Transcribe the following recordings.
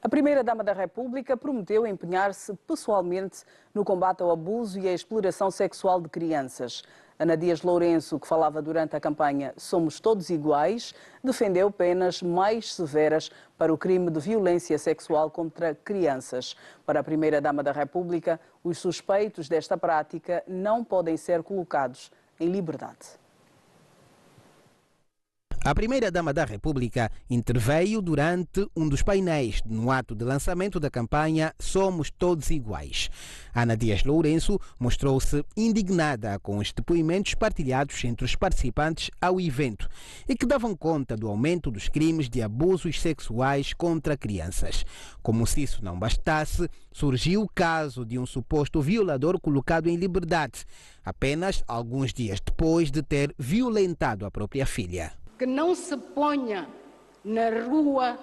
A Primeira-Dama da República prometeu empenhar-se pessoalmente no combate ao abuso e à exploração sexual de crianças. Ana Dias Lourenço, que falava durante a campanha Somos Todos Iguais, defendeu penas mais severas para o crime de violência sexual contra crianças. Para a Primeira-Dama da República, os suspeitos desta prática não podem ser colocados em liberdade. A Primeira-Dama da República interveio durante um dos painéis no ato de lançamento da campanha Somos Todos Iguais. Ana Dias Lourenço mostrou-se indignada com os depoimentos partilhados entre os participantes ao evento e que davam conta do aumento dos crimes de abusos sexuais contra crianças. Como se isso não bastasse, surgiu o caso de um suposto violador colocado em liberdade, apenas alguns dias depois de ter violentado a própria filha. Que não se ponha na rua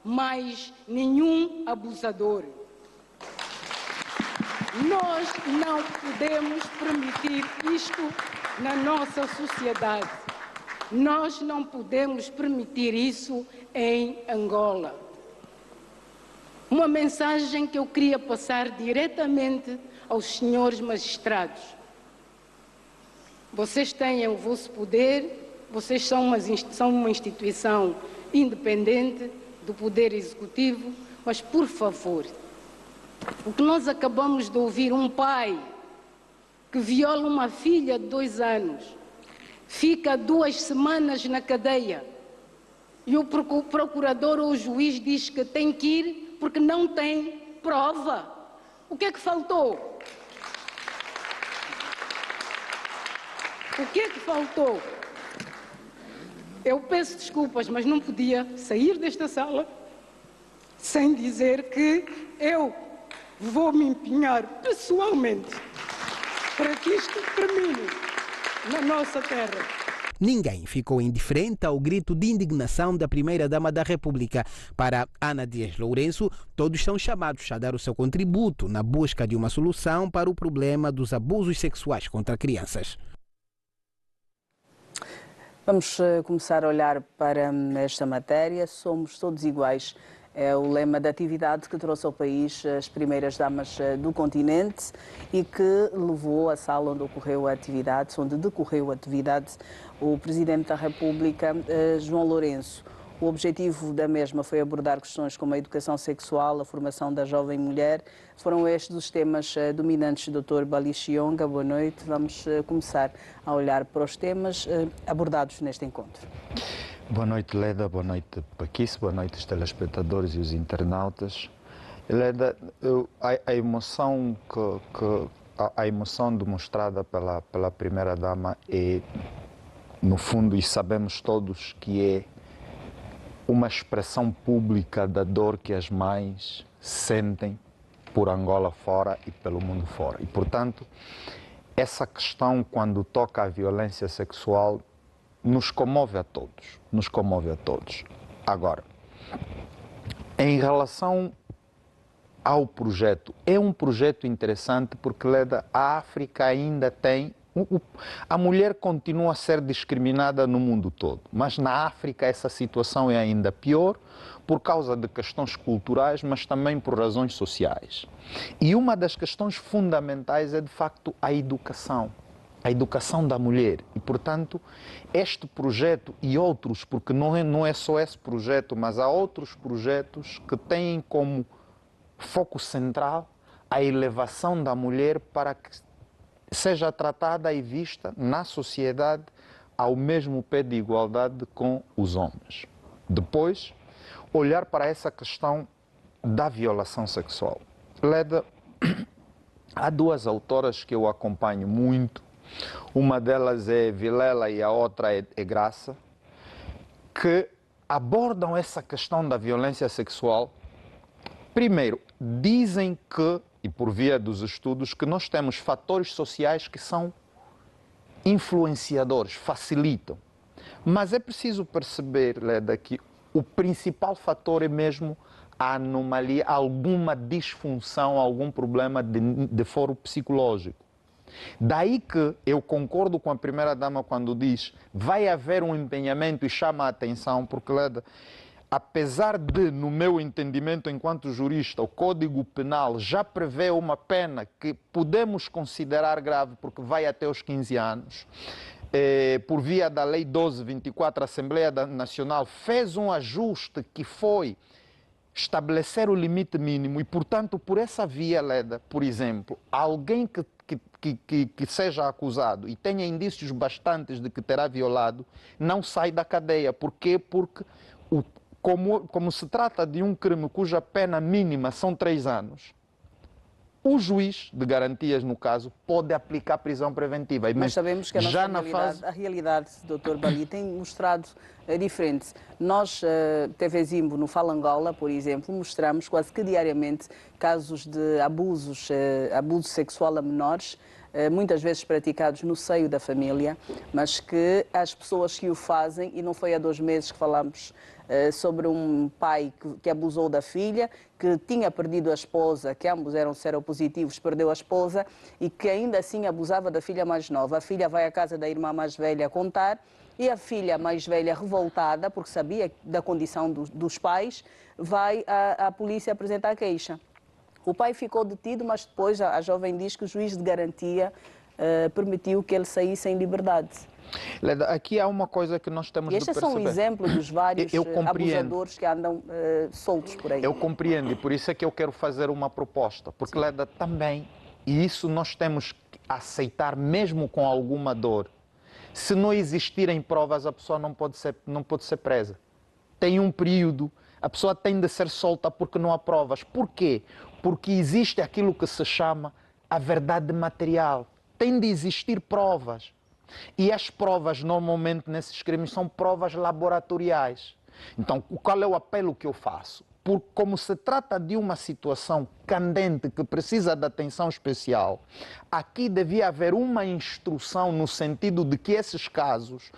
mais nenhum abusador. Nós não podemos permitir isto na nossa sociedade. Nós não podemos permitir isso em Angola. Uma mensagem que eu queria passar diretamente aos senhores magistrados. Vocês têm o vosso poder. Vocês são uma instituição independente do Poder Executivo, mas, por favor, o que nós acabamos de ouvir, um pai que viola uma filha de 2 anos, fica 2 semanas na cadeia e o procurador ou o juiz diz que tem que ir porque não tem prova. O que é que faltou? O que é que faltou? Eu peço desculpas, mas não podia sair desta sala sem dizer que eu vou me empenhar pessoalmente para que isto termine na nossa terra. Ninguém ficou indiferente ao grito de indignação da Primeira-Dama da República. Para Ana Dias Lourenço, todos são chamados a dar o seu contributo na busca de uma solução para o problema dos abusos sexuais contra crianças. Vamos começar a olhar para esta matéria. Somos todos iguais. É o lema da atividade que trouxe ao país as primeiras damas do continente e que levou à sala onde decorreu a atividade, o Presidente da República, João Lourenço. O objetivo da mesma foi abordar questões como a educação sexual, a formação da jovem mulher. Foram estes os temas dominantes do Dr. Balixionga. Boa noite. Vamos começar a olhar para os temas abordados neste encontro. Boa noite, Leda. Boa noite, Paquice. Boa noite, os telespectadores e os internautas. Leda, a emoção demonstrada pela Primeira-Dama é, no fundo, e sabemos todos que é uma expressão pública da dor que as mães sentem por Angola fora e pelo mundo fora. E, portanto, essa questão, quando toca à violência sexual, nos comove a todos. Nos comove a todos. Agora, em relação ao projeto, é um projeto interessante porque, Leda, a África ainda tem... A mulher continua a ser discriminada no mundo todo, mas na África essa situação é ainda pior por causa de questões culturais, mas também por razões sociais. E uma das questões fundamentais é, de facto, a educação da mulher. E, portanto, este projeto e outros, porque não é só esse projeto, mas há outros projetos que têm como foco central a elevação da mulher para que seja tratada e vista na sociedade ao mesmo pé de igualdade com os homens. Depois, olhar para essa questão da violação sexual. Leda, há 2 autoras que eu acompanho muito, uma delas é Vilela e a outra é Graça, que abordam essa questão da violência sexual. Primeiro, dizem que, e por via dos estudos, que nós temos fatores sociais que são influenciadores, facilitam. Mas é preciso perceber, Leda, que o principal fator é mesmo a anomalia, alguma disfunção, algum problema de foro psicológico. Daí que eu concordo com a Primeira-Dama quando diz vai haver um empenhamento e chama a atenção, porque, Leda, apesar de, no meu entendimento enquanto jurista, o Código Penal já prevê uma pena que podemos considerar grave porque vai até os 15 anos, por via da Lei 1224, a Assembleia Nacional fez um ajuste que foi estabelecer o limite mínimo e, portanto, por essa via, Leda, por exemplo, alguém que seja acusado e tenha indícios bastantes de que terá violado, não sai da cadeia. Por quê? Porque, como se trata de um crime cuja pena mínima são 3 anos, o juiz de garantias, no caso, pode aplicar prisão preventiva. Mas sabemos que a realidade, Dr. Bali, tem mostrado diferente. Nós, TV Zimbo, no Fala Angola, por exemplo, mostramos quase que diariamente casos de abuso sexual a menores, muitas vezes praticados no seio da família, mas que as pessoas que o fazem, e não foi há 2 meses que falámos sobre um pai que abusou da filha, que tinha perdido a esposa, que ambos eram seropositivos, perdeu a esposa e que ainda assim abusava da filha mais nova. A filha vai à casa da irmã mais velha contar e a filha mais velha, revoltada, porque sabia da condição dos pais, vai à polícia apresentar queixa. O pai ficou detido, mas depois a jovem diz que o juiz de garantia permitiu que ele saísse em liberdade. Leda, aqui há uma coisa que nós temos de perceber. Este é só um exemplo dos vários abusadores que andam soltos por aí. Eu compreendo e por isso é que eu quero fazer uma proposta. Porque, Leda, também, e isso nós temos que aceitar mesmo com alguma dor, se não existirem provas, a pessoa não pode ser presa. Tem um período, a pessoa tem de ser solta porque não há provas. Por quê? Porque existe aquilo que se chama a verdade material. Tem de existir provas. E as provas, normalmente, nesses crimes, são provas laboratoriais. Então, qual é o apelo que eu faço? Como se trata de uma situação candente que precisa de atenção especial, aqui devia haver uma instrução no sentido de que esses casos,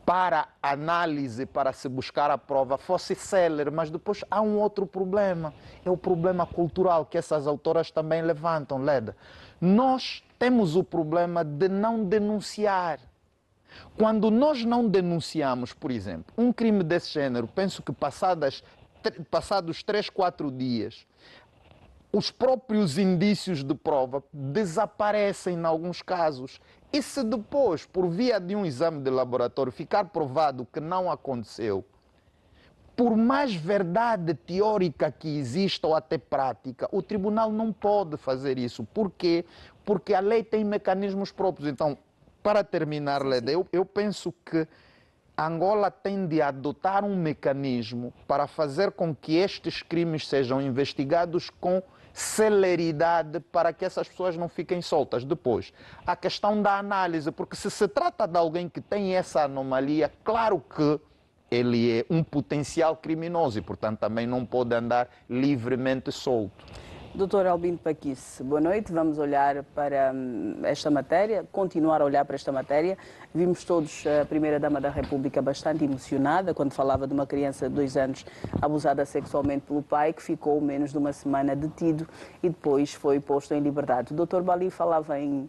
para análise, para se buscar a prova, fosse célere, mas depois há um outro problema, é o problema cultural que essas autoras também levantam, Leda. Nós temos o problema de não denunciar. Quando nós não denunciamos, por exemplo, um crime desse género, penso que passados 3, 4 dias, os próprios indícios de prova desaparecem em alguns casos. E se depois, por via de um exame de laboratório, ficar provado que não aconteceu, por mais verdade teórica que exista ou até prática, o tribunal não pode fazer isso. Por quê? Porque a lei tem mecanismos próprios. Então, para terminar, Leda, eu penso que Angola tem de adotar um mecanismo para fazer com que estes crimes sejam investigados com celeridade para que essas pessoas não fiquem soltas. Depois, a questão da análise, porque se trata de alguém que tem essa anomalia, claro que ele é um potencial criminoso e, portanto, também não pode andar livremente solto. Dr. Albino Paquice, boa noite. Vamos olhar para esta matéria, continuar a olhar para esta matéria. Vimos todos a Primeira-Dama da República bastante emocionada quando falava de uma criança de 2 anos abusada sexualmente pelo pai, que ficou menos de uma semana detido e depois foi posto em liberdade. O Dr. Bali falava em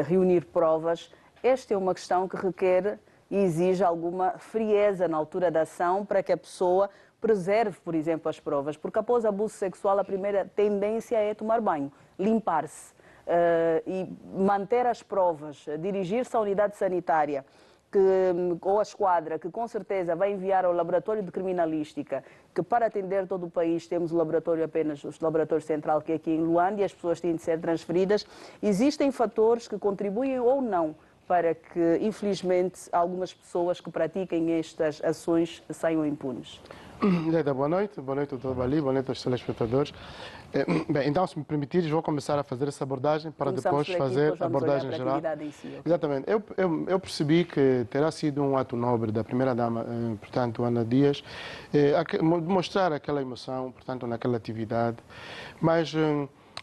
reunir provas. Esta é uma questão que requer e exige alguma frieza na altura da ação para que a pessoa preserve, por exemplo, as provas, porque após abuso sexual a primeira tendência é tomar banho, limpar-se e manter as provas, dirigir-se à unidade sanitária ou à esquadra, que com certeza vai enviar ao laboratório de criminalística, que para atender todo o país temos o laboratório apenas, o laboratório central que é aqui em Luanda, e as pessoas têm de ser transferidas. Existem fatores que contribuem ou não para que, infelizmente, algumas pessoas que pratiquem estas ações saiam impunes. Leda, boa noite, Dr. Bali, boa noite aos telespectadores. Bem, então, se me permitires, vou começar a fazer essa abordagem para depois fazer a abordagem geral. Em si, okay? Exatamente. Eu percebi que terá sido um ato nobre da Primeira-Dama, portanto, Ana Dias, mostrar aquela emoção, portanto, naquela atividade, mas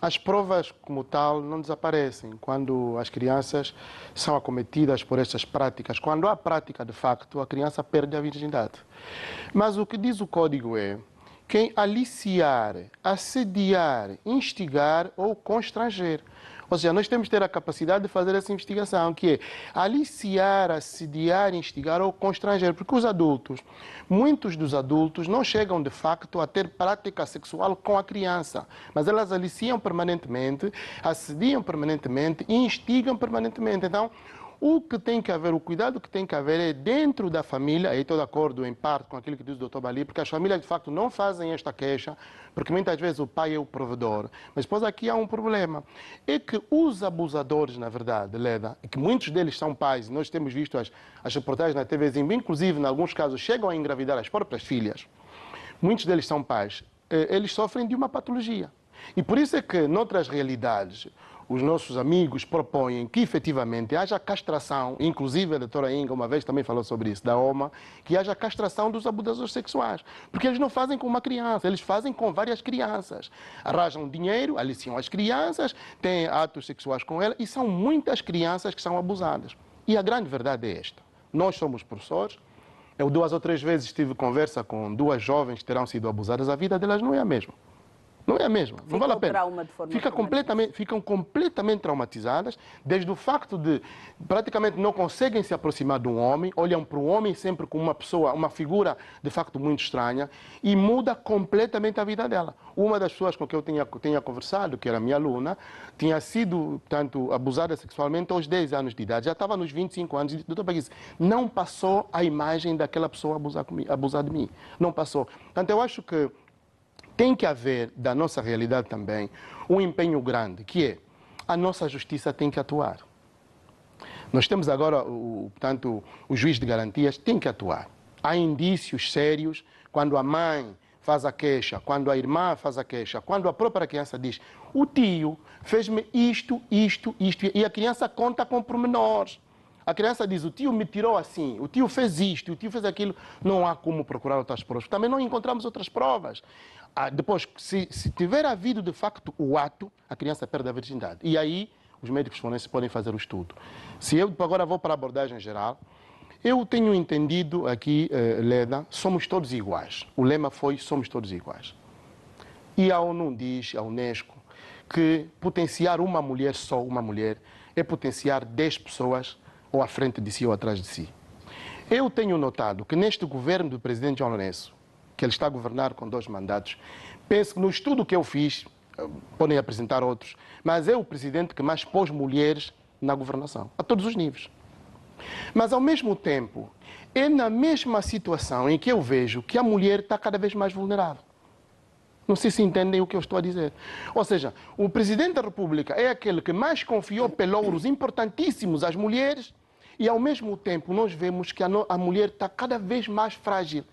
as provas, como tal, não desaparecem quando as crianças são acometidas por estas práticas. Quando há prática, de facto, a criança perde a virgindade. Mas o que diz o Código é quem aliciar, assediar, instigar ou constranger. Ou seja, nós temos que ter a capacidade de fazer essa investigação, que é aliciar, assediar, instigar ou constranger, porque os adultos, muitos dos adultos não chegam de facto a ter prática sexual com a criança, mas elas aliciam permanentemente, assediam permanentemente e instigam permanentemente. Então, o que tem que haver, o cuidado que tem que haver é dentro da família, aí estou de acordo em parte com aquilo que diz o Dr. Bali, porque as famílias de facto não fazem esta queixa, porque muitas vezes o pai é o provedor. Mas depois aqui há um problema, é que os abusadores, na verdade, Leda, que muitos deles são pais, nós temos visto as reportagens na TV, inclusive, em alguns casos, chegam a engravidar as próprias filhas. Muitos deles são pais, eles sofrem de uma patologia. E por isso é que, noutras realidades, os nossos amigos propõem que efetivamente haja castração, inclusive a doutora Inga uma vez também falou sobre isso, da OMA, que haja castração dos abusadores sexuais. Porque eles não fazem com uma criança, eles fazem com várias crianças. Arranjam dinheiro, aliciam as crianças, têm atos sexuais com elas e são muitas crianças que são abusadas. E a grande verdade é esta. Nós somos professores, eu 2 ou 3 vezes tive conversa com 2 jovens que terão sido abusadas, a vida delas não é a mesma. Não é a mesma, não vale a pena. Ficam completamente traumatizadas, desde o facto de praticamente não conseguem se aproximar de um homem, olham para o homem sempre como uma pessoa, uma figura de facto muito estranha e muda completamente a vida dela. Uma das pessoas com quem eu tinha conversado, que era minha aluna, tinha sido, portanto, abusada sexualmente aos 10 anos de idade, já estava nos 25 anos, e doutor Paguis, não passou a imagem daquela pessoa abusar de mim, não passou. Portanto, eu acho que tem que haver, da nossa realidade também, um empenho grande, que é a nossa justiça tem que atuar. Nós temos agora, portanto, o juiz de garantias tem que atuar. Há indícios sérios quando a mãe faz a queixa, quando a irmã faz a queixa, quando a própria criança diz o tio fez-me isto, e a criança conta com pormenores. A criança diz, o tio me tirou assim, o tio fez isto, o tio fez aquilo. Não há como procurar outras provas. Também não encontramos outras provas. Depois, se tiver havido de facto o ato, a criança perde a virgindade. E aí, os médicos forenses podem fazer o estudo. Se eu agora vou para a abordagem geral, eu tenho entendido aqui, Leda, somos todos iguais. O lema foi, somos todos iguais. E a ONU diz, a Unesco, que potenciar uma mulher, só uma mulher, é potenciar 10 pessoas ou à frente de si ou atrás de si. Eu tenho notado que neste governo do presidente João Lourenço, que ele está a governar com 2 mandatos, penso que no estudo que eu fiz, podem apresentar outros, mas é o presidente que mais pôs mulheres na governação, a todos os níveis. Mas, ao mesmo tempo, é na mesma situação em que eu vejo que a mulher está cada vez mais vulnerável. Não sei se entendem o que eu estou a dizer. Ou seja, o presidente da República é aquele que mais confiou pelouros importantíssimos às mulheres e, ao mesmo tempo, nós vemos que a mulher está cada vez mais frágil.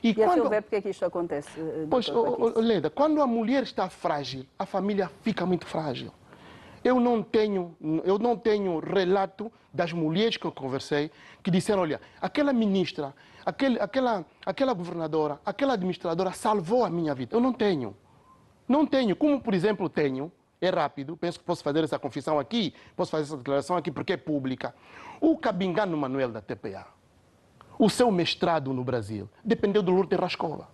E a seu ver, porque é que isto acontece? Pois, Leda, quando a mulher está frágil, a família fica muito frágil. Eu não tenho relato das mulheres que eu conversei que disseram, olha, aquela ministra, aquela governadora, aquela administradora salvou a minha vida. Eu não tenho. Não tenho. Como, por exemplo, tenho, é rápido, penso que posso fazer essa confissão aqui, posso fazer essa declaração aqui porque é pública. O Cabingano Manuel da TPA, o seu mestrado no Brasil, dependeu do Lourdes Rascova.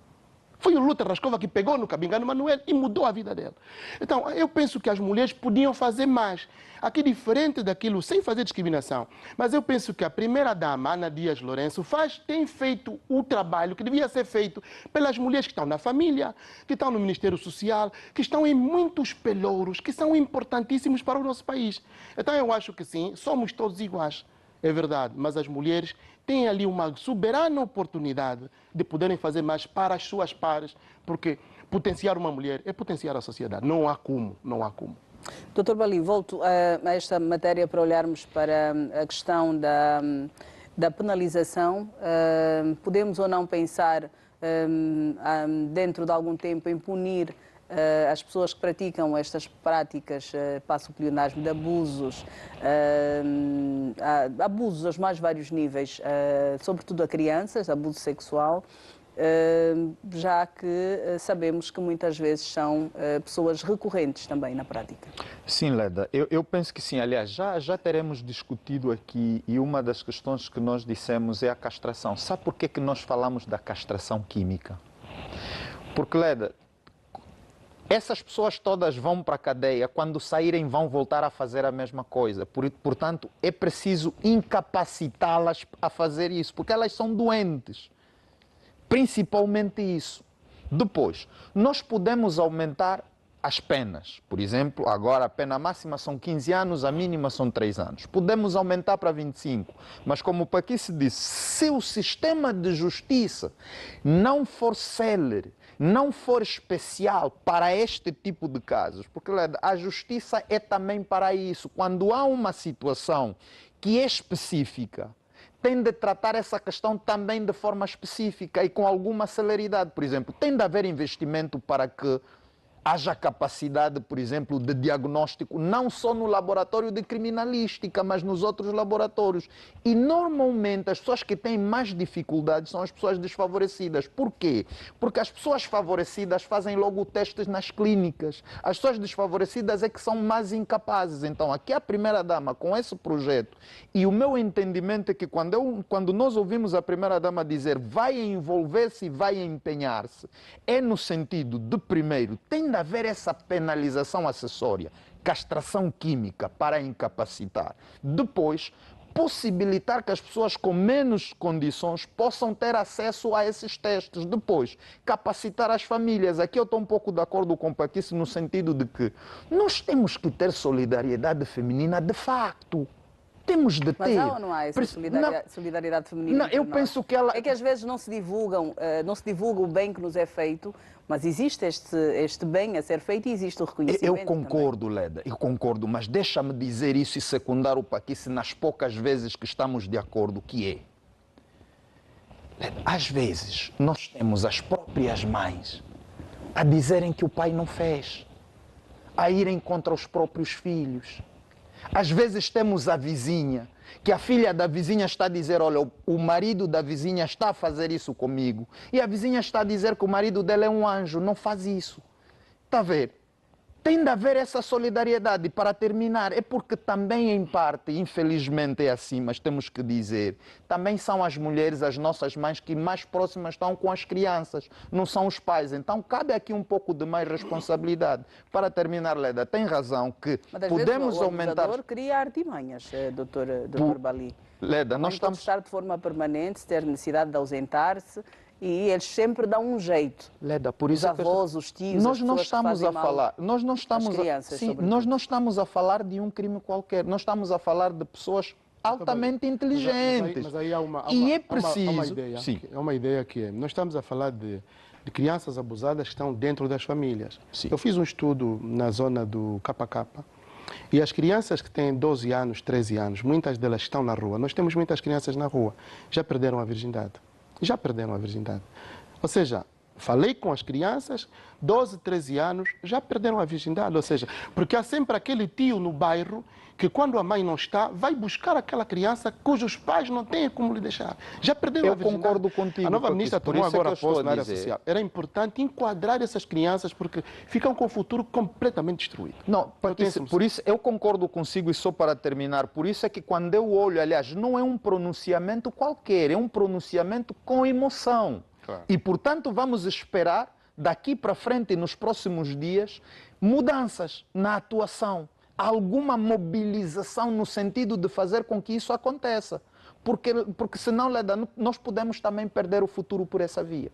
Foi o Lourdes Rascova que pegou no Cabingano Manuel e mudou a vida dela. Então, eu penso que as mulheres podiam fazer mais. Aqui, diferente daquilo, sem fazer discriminação. Mas eu penso que a primeira-dama, Ana Dias Lourenço, tem feito o trabalho que devia ser feito pelas mulheres que estão na família, que estão no Ministério Social, que estão em muitos pelouros, que são importantíssimos para o nosso país. Então, eu acho que sim, somos todos iguais. É verdade, mas as mulheres têm ali uma soberana oportunidade de poderem fazer mais para as suas pares, porque potenciar uma mulher é potenciar a sociedade. Não há como, não há como. Dr. Bali, volto a esta matéria para olharmos para a questão da penalização. Podemos ou não pensar, dentro de algum tempo, em punir as pessoas que praticam estas práticas, passo o pleonasmo, de abusos, abusos aos mais vários níveis, sobretudo a crianças, abuso sexual, já que sabemos que muitas vezes são pessoas recorrentes também na prática. Sim, Leda, eu penso que sim. Aliás, já teremos discutido aqui e uma das questões que nós dissemos é a castração. Sabe por que nós falamos da castração química? Porque, Leda, Essas pessoas todas vão para a cadeia, quando saírem vão voltar a fazer a mesma coisa. Portanto, é preciso incapacitá-las a fazer isso, porque elas são doentes. Principalmente isso. Depois, nós podemos aumentar as penas. Por exemplo, agora a pena máxima são 15 anos, a mínima são 3 anos. Podemos aumentar para 25. Mas como o Paquice disse, se o sistema de justiça não for célere, não for especial para este tipo de casos, porque a justiça é também para isso. Quando há uma situação que é específica, tem de tratar essa questão também de forma específica e com alguma celeridade. Por exemplo, tem de haver investimento para que haja capacidade, por exemplo, de diagnóstico, não só no laboratório de criminalística, mas nos outros laboratórios. E normalmente as pessoas que têm mais dificuldades são as pessoas desfavorecidas. Por quê? Porque as pessoas favorecidas fazem logo testes nas clínicas. As pessoas desfavorecidas é que são mais incapazes. Então, aqui a primeira-dama, com esse projeto, e o meu entendimento é que quando nós ouvimos a primeira-dama dizer vai envolver-se e vai empenhar-se, é no sentido de, primeiro, tem de haver essa penalização acessória, castração química para incapacitar. Depois, possibilitar que as pessoas com menos condições possam ter acesso a esses testes. Depois, capacitar as famílias. Aqui eu estou um pouco de acordo com o Paquice no sentido de que nós temos que ter solidariedade feminina de facto. Temos de ter. Mas há ou não há essa solidariedade feminina? Não, eu penso que ela... É que às vezes não se divulga o bem que nos é feito, mas existe este bem a ser feito e existe o reconhecimento. Eu concordo, também. Leda, eu concordo, mas deixa-me dizer isso e secundar o Paquice nas poucas vezes que estamos de acordo, que é... Leda, às vezes nós temos as próprias mães a dizerem que o pai não fez, a irem contra os próprios filhos. Às vezes temos a vizinha, que a filha da vizinha está a dizer, olha, o marido da vizinha está a fazer isso comigo. E a vizinha está a dizer que o marido dela é um anjo, não faz isso. Está a ver? Tem de haver essa solidariedade. Para terminar, é porque também em parte, infelizmente é assim, mas temos que dizer, também são as mulheres, as nossas mães, que mais próximas estão com as crianças, não são os pais. Então cabe aqui um pouco de mais responsabilidade. Para terminar, Leda, tem razão que mas, podemos vezes, o aumentar... O cria artimanhas, doutor Bali. Leda, nós estamos... estar de forma permanente, ter necessidade de ausentar-se, e eles sempre dão um jeito. Leda, por isso os avós, os tios, nós não as estamos a falar, nós não estamos as crianças, sim, nós não estamos a falar de um crime qualquer, nós estamos a falar de pessoas altamente inteligentes. Mas aí há uma ideia, sim. É uma ideia que é, nós estamos a falar de crianças abusadas que estão dentro das famílias. Sim. Eu fiz um estudo na zona do KK, e as crianças que têm 12 anos, 13 anos, muitas delas estão na rua. Nós temos muitas crianças na rua, já perderam a virgindade. Já perderam a virgindade. Ou seja, falei com as crianças, 12, 13 anos, já perderam a virgindade. Ou seja, porque há sempre aquele tio no bairro que quando a mãe não está, vai buscar aquela criança cujos pais não têm como lhe deixar. Já perderam a virgindade. Eu concordo contigo. A nova ministra tomou agora posse na área social. Era importante enquadrar essas crianças porque ficam com o futuro completamente destruído. Não, por isso eu concordo consigo e só para terminar, por isso é que quando eu olho, aliás, não é um pronunciamento qualquer, é um pronunciamento com emoção. Claro. E, portanto, vamos esperar daqui para frente, nos próximos dias, mudanças na atuação. Alguma mobilização no sentido de fazer com que isso aconteça. Porque senão, Leda, nós podemos também perder o futuro por essa via.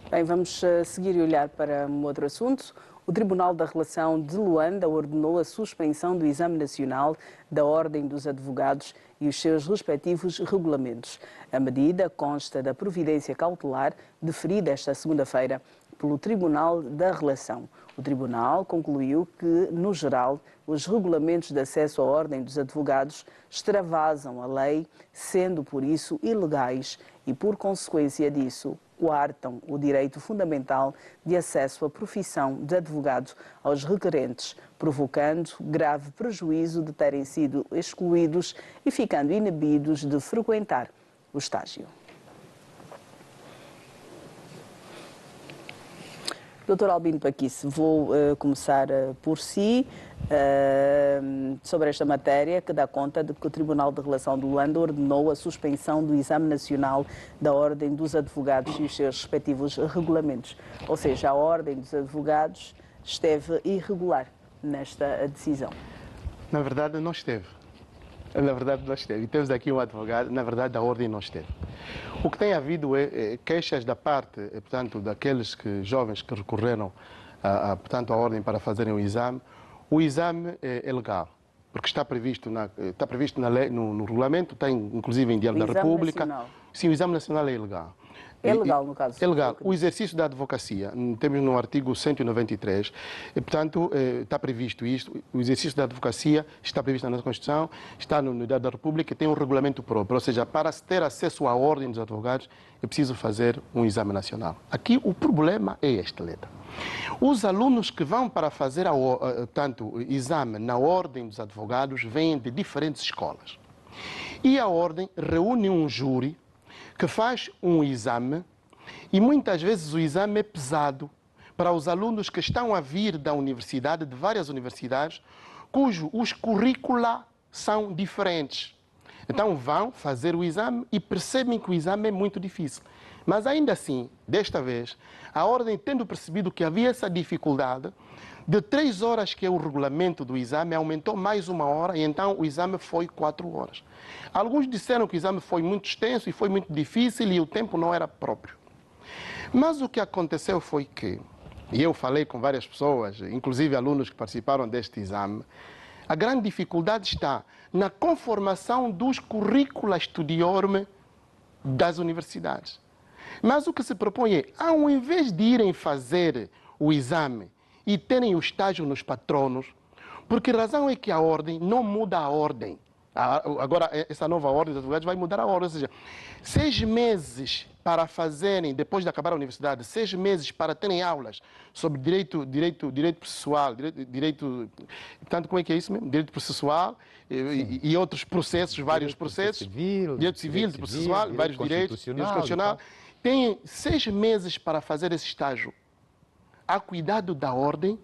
Bem, vamos seguir e olhar para um outro assunto. O Tribunal da Relação de Luanda ordenou a suspensão do Exame Nacional da Ordem dos Advogados e os seus respectivos regulamentos. A medida consta da providência cautelar deferida esta segunda-feira pelo Tribunal da Relação. O Tribunal concluiu que, no geral, os regulamentos de acesso à Ordem dos Advogados extravasam a lei, sendo por isso ilegais e, por consequência disso, coartam o direito fundamental de acesso à profissão de advogado aos requerentes, provocando grave prejuízo de terem sido excluídos e ficando inibidos de frequentar o estágio. Dr. Albino Paquice, vou começar por si, sobre esta matéria que dá conta de que o Tribunal de Relação de Luanda ordenou a suspensão do Exame Nacional da Ordem dos Advogados e os seus respectivos regulamentos. Ou seja, a Ordem dos Advogados esteve irregular nesta decisão? Na verdade, não esteve. Na verdade, não esteve. E temos aqui um advogado, na verdade, a ordem não esteve. O que tem havido é queixas da parte, portanto, daqueles jovens que recorreram portanto, à ordem para fazerem o exame. O exame é legal, porque está previsto na lei, no regulamento, tem inclusive em Diário da República. Nacional. Sim, o exame nacional é ilegal. É legal, no caso? É legal. O exercício da advocacia, temos no artigo 193, e, portanto, está previsto isto. O exercício da advocacia está previsto na nossa Constituição, está no Diário da República e tem um regulamento próprio. Ou seja, para se ter acesso à ordem dos advogados, é preciso fazer um exame nacional. Aqui o problema é este, Leda. Os alunos que vão para fazer o exame na ordem dos advogados vêm de diferentes escolas. E a ordem reúne um júri que faz um exame e muitas vezes o exame é pesado para os alunos que estão a vir da universidade, de várias universidades, os currícula são diferentes. Então vão fazer o exame e percebem que o exame é muito difícil. Mas ainda assim, desta vez, a ordem, tendo percebido que havia essa dificuldade, de 3 horas que é o regulamento do exame, aumentou mais 1 hora e então o exame foi 4 horas. Alguns disseram que o exame foi muito extenso e foi muito difícil e o tempo não era próprio. Mas o que aconteceu foi que, e eu falei com várias pessoas, inclusive alunos que participaram deste exame, a grande dificuldade está na conformação dos currícula studiorum das universidades. Mas o que se propõe é, ao invés de irem fazer o exame e terem o estágio nos patronos, porque a razão é que a ordem não muda a ordem. Agora, essa nova ordem dos advogados vai mudar a ordem, ou seja, 6 meses para fazerem, depois de acabar a universidade, 6 meses para terem aulas sobre direito processual, tanto como é que é isso mesmo? Direito processual e outros processos, vários processos, direito civil, processual, vários direitos, direito constitucional. Têm 6 meses para fazer esse estágio a cuidado da ordem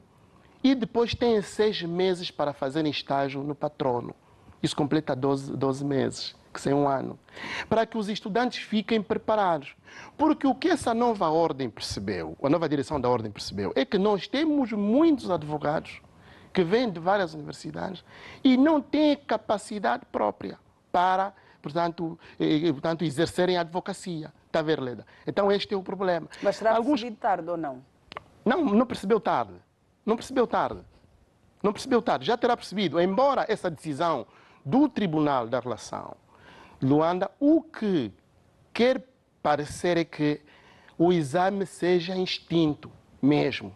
e depois têm 6 meses para fazerem estágio no patrono. Isso completa 12 meses, que são 1 ano, para que os estudantes fiquem preparados. Porque o que essa nova ordem percebeu, a nova direção da ordem percebeu, é que nós temos muitos advogados que vêm de várias universidades e não têm capacidade própria para, portanto exercerem a advocacia. Está a ver, Leda? Então este é o problema. Mas terá percebido tarde ou não? Não percebeu tarde. Não percebeu tarde. Não percebeu tarde. Já terá percebido. Embora essa decisão do Tribunal da Relação, Luanda, o que quer parecer é que o exame seja extinto mesmo.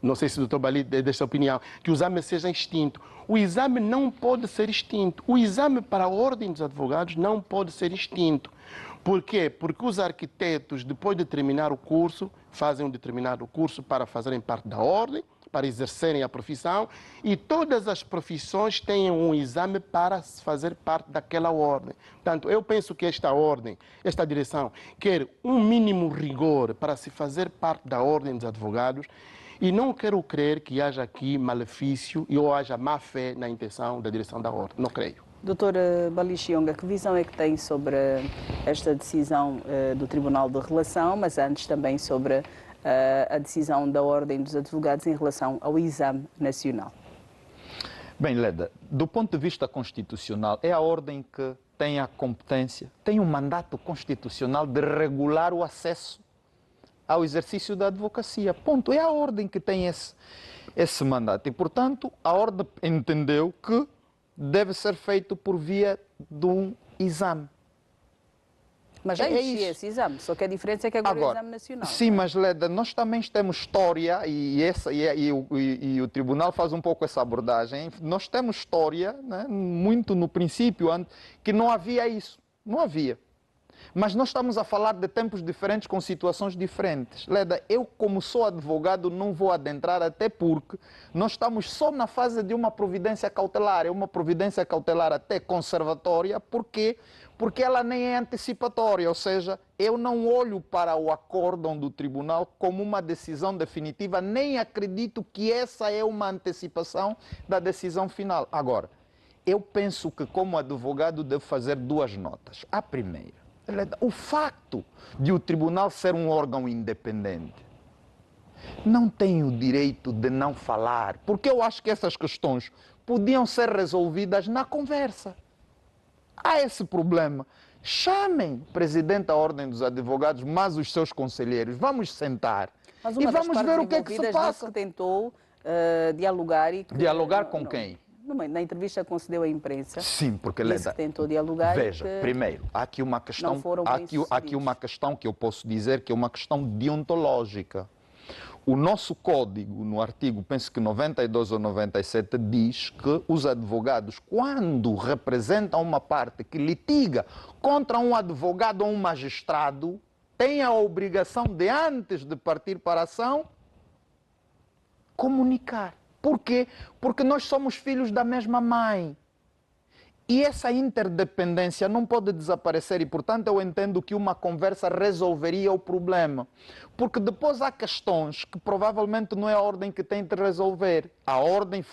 Não sei se o Dr. Bali é desta opinião, que o exame seja extinto. O exame não pode ser extinto. O exame para a Ordem dos Advogados não pode ser extinto. Por quê? Porque os arquitetos, depois de terminar o curso, fazem um determinado curso para fazerem parte da ordem, para exercerem a profissão, e todas as profissões têm um exame para fazer parte daquela ordem. Portanto, eu penso que esta ordem, esta direção, quer um mínimo rigor para se fazer parte da Ordem dos Advogados, e não quero crer que haja aqui malefício ou haja má-fé na intenção da direção da ordem. Não creio. Doutor Bali Chionga, que visão é que tem sobre esta decisão do Tribunal de Relação, mas antes também sobre a decisão da Ordem dos Advogados em relação ao exame nacional? Bem, Leda, do ponto de vista constitucional, é a Ordem que tem a competência, tem um mandato constitucional de regular o acesso ao exercício da advocacia. Ponto. É a Ordem que tem esse mandato. E, portanto, a Ordem entendeu que deve ser feito por via de um exame. Mas já existia esse exame, só que a diferença é que agora é o exame nacional. Sim, mas Leda, nós também temos história, e o Tribunal faz um pouco essa abordagem, nós temos história, né, muito no princípio, que não havia isso, não havia. Mas nós estamos a falar de tempos diferentes com situações diferentes. Leda, eu como sou advogado não vou adentrar, até porque nós estamos só na fase de uma providência cautelar. É uma providência cautelar até conservatória, porque ela nem é antecipatória, ou seja, eu não olho para o acórdão do tribunal como uma decisão definitiva, nem acredito que essa é uma antecipação da decisão final. Agora, eu penso que como advogado devo fazer 2 notas. A primeira, o facto de o tribunal ser um órgão independente não têm o direito de não falar, porque eu acho que essas questões podiam ser resolvidas na conversa. Há esse problema. Chamem o presidente da Ordem dos Advogados, mas os seus conselheiros, vamos sentar e vamos ver o que é que se passa. Que tentou dialogar e que, dialogar com quem? Na entrevista que concedeu à imprensa. Sim, porque disse que tentou dialogar. Veja, primeiro, há aqui uma questão, há aqui uma questão que eu posso dizer que é uma questão deontológica. O nosso código, no artigo, penso que 92 ou 97, diz que os advogados, quando representam uma parte que litiga contra um advogado ou um magistrado, têm a obrigação de, antes de partir para a ação, comunicar. Por quê? Porque nós somos filhos da mesma mãe. E essa interdependência não pode desaparecer e, portanto, eu entendo que uma conversa resolveria o problema. Porque depois há questões que provavelmente não é a ordem que tem de resolver. A ordem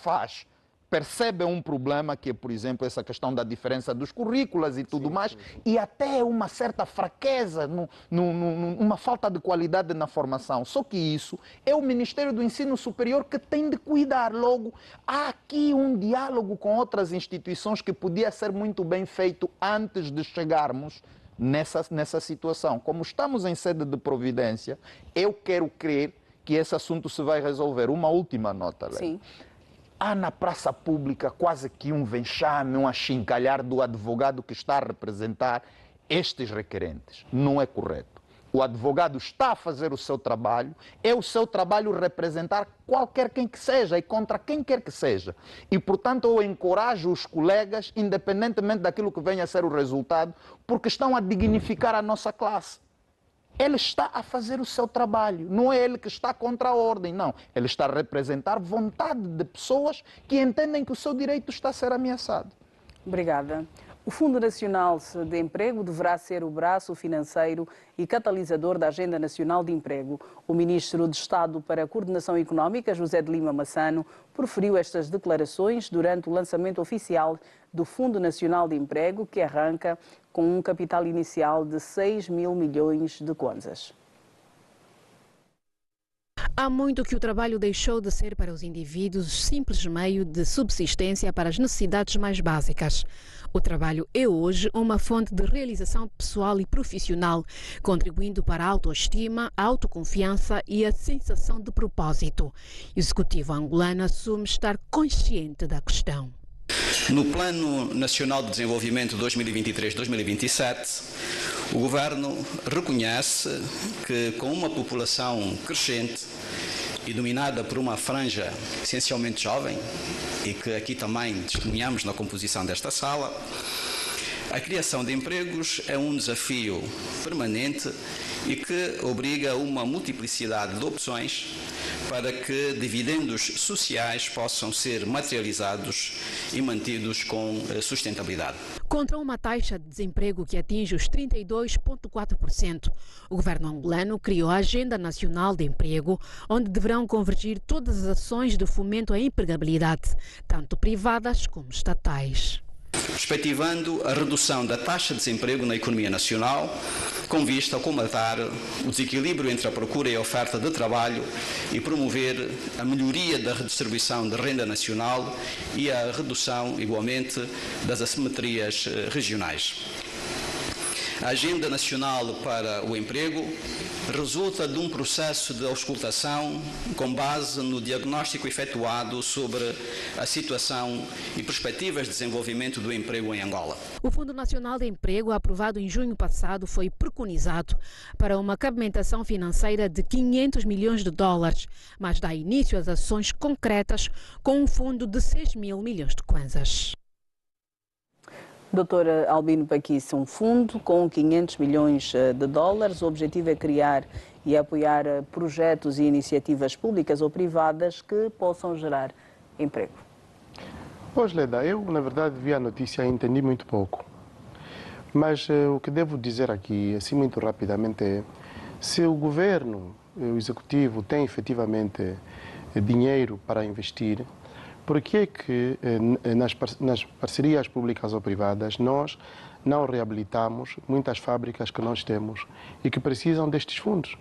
percebe um problema que é, por exemplo, essa questão da diferença dos currículos e tudo mais, e até uma certa fraqueza, uma falta de qualidade na formação. Só que isso é o Ministério do Ensino Superior que tem de cuidar. Logo, há aqui um diálogo com outras instituições que podia ser muito bem feito antes de chegarmos nessa situação. Como estamos em sede de providência, eu quero crer que esse assunto se vai resolver. Uma última nota, Léa. Sim. Há na praça pública quase que um vexame, um achincalhar do advogado que está a representar estes requerentes. Não é correto. O advogado está a fazer o seu trabalho, é o seu trabalho representar qualquer quem que seja e contra quem quer que seja. E, portanto, eu encorajo os colegas, independentemente daquilo que venha a ser o resultado, porque estão a dignificar a nossa classe. Ele está a fazer o seu trabalho, não é ele que está contra a ordem, não. Ele está a representar vontade de pessoas que entendem que o seu direito está a ser ameaçado. Obrigada. O Fundo Nacional de Emprego deverá ser o braço financeiro e catalisador da Agenda Nacional de Emprego. O Ministro de Estado para a Coordenação Económica, José de Lima Massano, proferiu estas declarações durante o lançamento oficial do Fundo Nacional de Emprego, que arranca com um capital inicial de 6 mil milhões de kwanzas. Há muito que o trabalho deixou de ser para os indivíduos simples meio de subsistência para as necessidades mais básicas. O trabalho é hoje uma fonte de realização pessoal e profissional, contribuindo para a autoestima, a autoconfiança e a sensação de propósito. O executivo angolano assume estar consciente da questão. No Plano Nacional de Desenvolvimento 2023-2027, o Governo reconhece que, com uma população crescente e dominada por uma franja essencialmente jovem, e que aqui também testemunhamos na composição desta sala, a criação de empregos é um desafio permanente e que obriga a uma multiplicidade de opções para que dividendos sociais possam ser materializados e mantidos com sustentabilidade. Contra uma taxa de desemprego que atinge os 32,4%, o governo angolano criou a Agenda Nacional de Emprego, onde deverão convergir todas as ações de fomento à empregabilidade, tanto privadas como estatais. Perspectivando a redução da taxa de desemprego na economia nacional, com vista a comatar o desequilíbrio entre a procura e a oferta de trabalho e promover a melhoria da redistribuição de renda nacional e a redução, igualmente, das assimetrias regionais. A Agenda Nacional para o Emprego resulta de um processo de auscultação com base no diagnóstico efetuado sobre a situação e perspectivas de desenvolvimento do emprego em Angola. O Fundo Nacional de Emprego, aprovado em junho passado, foi preconizado para uma cabimentação financeira de 500 milhões de dólares, mas dá início às ações concretas com um fundo de 6 mil milhões de kwanzas. Doutora Albino Paquice, um fundo com 500 milhões de dólares. O objetivo é criar e apoiar projetos e iniciativas públicas ou privadas que possam gerar emprego. Pois, Leda, eu, na verdade, vi a notícia e entendi muito pouco. Mas o que devo dizer aqui, assim, muito rapidamente, é se o governo, o executivo, tem efetivamente dinheiro para investir, por que nas parcerias públicas ou privadas nós não reabilitamos muitas fábricas que nós temos e que precisam destes fundos?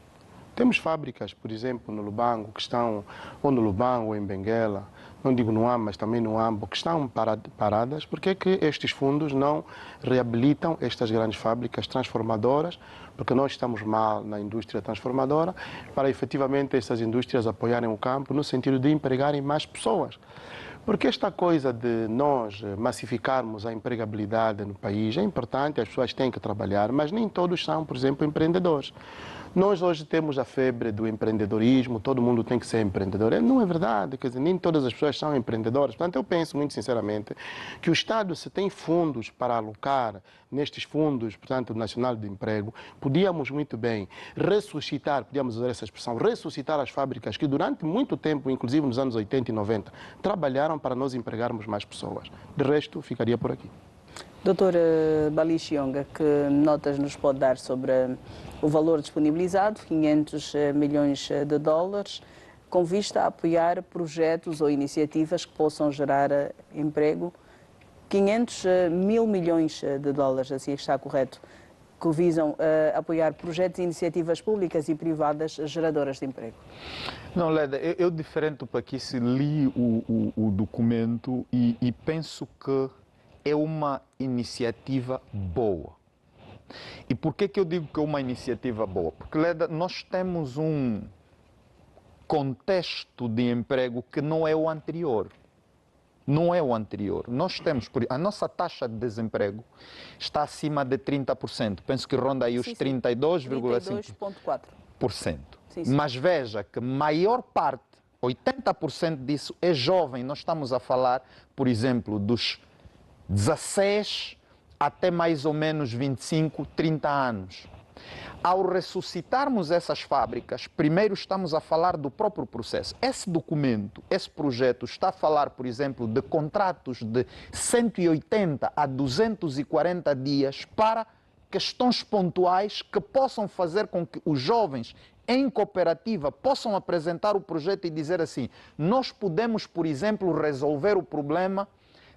Temos fábricas, por exemplo, no Lubango, que estão, ou no Lubango, ou em Benguela, não digo no Amba, mas também no Ambo, que estão paradas. Porque é que estes fundos não reabilitam estas grandes fábricas transformadoras? Porque nós estamos mal na indústria transformadora, para efetivamente essas indústrias apoiarem o campo no sentido de empregarem mais pessoas. Porque esta coisa de nós massificarmos a empregabilidade no país é importante, as pessoas têm que trabalhar, mas nem todos são, por exemplo, empreendedores. Nós hoje temos a febre do empreendedorismo, todo mundo tem que ser empreendedor. Não é verdade, quer dizer, nem todas as pessoas são empreendedoras. Portanto, eu penso muito sinceramente que o Estado, se tem fundos para alocar nestes fundos, portanto, Nacional de Emprego, podíamos muito bem ressuscitar, podíamos usar essa expressão, ressuscitar as fábricas que durante muito tempo, inclusive nos anos 80 e 90, trabalharam para nós empregarmos mais pessoas. De resto, ficaria por aqui. Doutor Balixionga, que notas nos pode dar sobre o valor disponibilizado, 500 milhões de dólares, com vista a apoiar projetos ou iniciativas que possam gerar emprego? 500 mil milhões de dólares, assim está correto, que visam apoiar projetos e iniciativas públicas e privadas geradoras de emprego. Não, Leda, eu diferente para aqui se li o documento e penso que é uma iniciativa boa. E por que eu digo que é uma iniciativa boa? Porque, Leda, nós temos um contexto de emprego que não é o anterior. Não é o anterior. Nós temos, a nossa taxa de desemprego está acima de 30%. Penso que ronda aí os 32,5%. Mas veja que maior parte, 80% disso é jovem. Nós estamos a falar, por exemplo, dos 16 até mais ou menos 25, 30 anos. Ao ressuscitarmos essas fábricas, primeiro estamos a falar do próprio processo. Esse documento, esse projeto está a falar, por exemplo, de contratos de 180 a 240 dias para questões pontuais que possam fazer com que os jovens em cooperativa possam apresentar o projeto e dizer assim: nós podemos, por exemplo, resolver o problema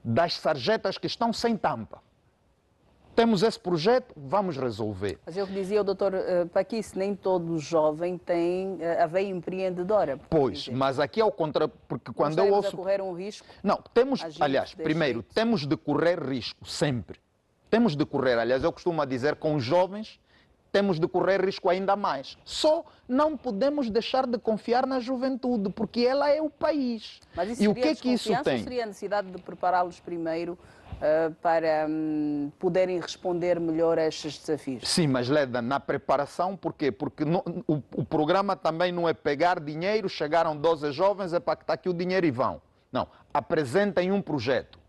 das sarjetas que estão sem tampa. Temos esse projeto, vamos resolver. Mas eu dizia o doutor Paquice, nem todo jovem tem a veia empreendedora. Pois, mas aqui é o contrário, porque quando eu ouço... a correr um risco? Não, temos, aliás, primeiro, temos de correr risco, sempre. Temos de correr, aliás, eu costumo dizer, com os jovens, temos de correr risco ainda mais. Só não podemos deixar de confiar na juventude, porque ela é o país. Mas isso e o que é que isso tem? Ou seria a necessidade de prepará-los primeiro para poderem responder melhor a estes desafios? Sim, mas Leda, na preparação, por quê? Porque o programa também não é pegar dinheiro, chegaram 12 jovens, é para que está aqui o dinheiro e vão. Não, apresentem um projeto.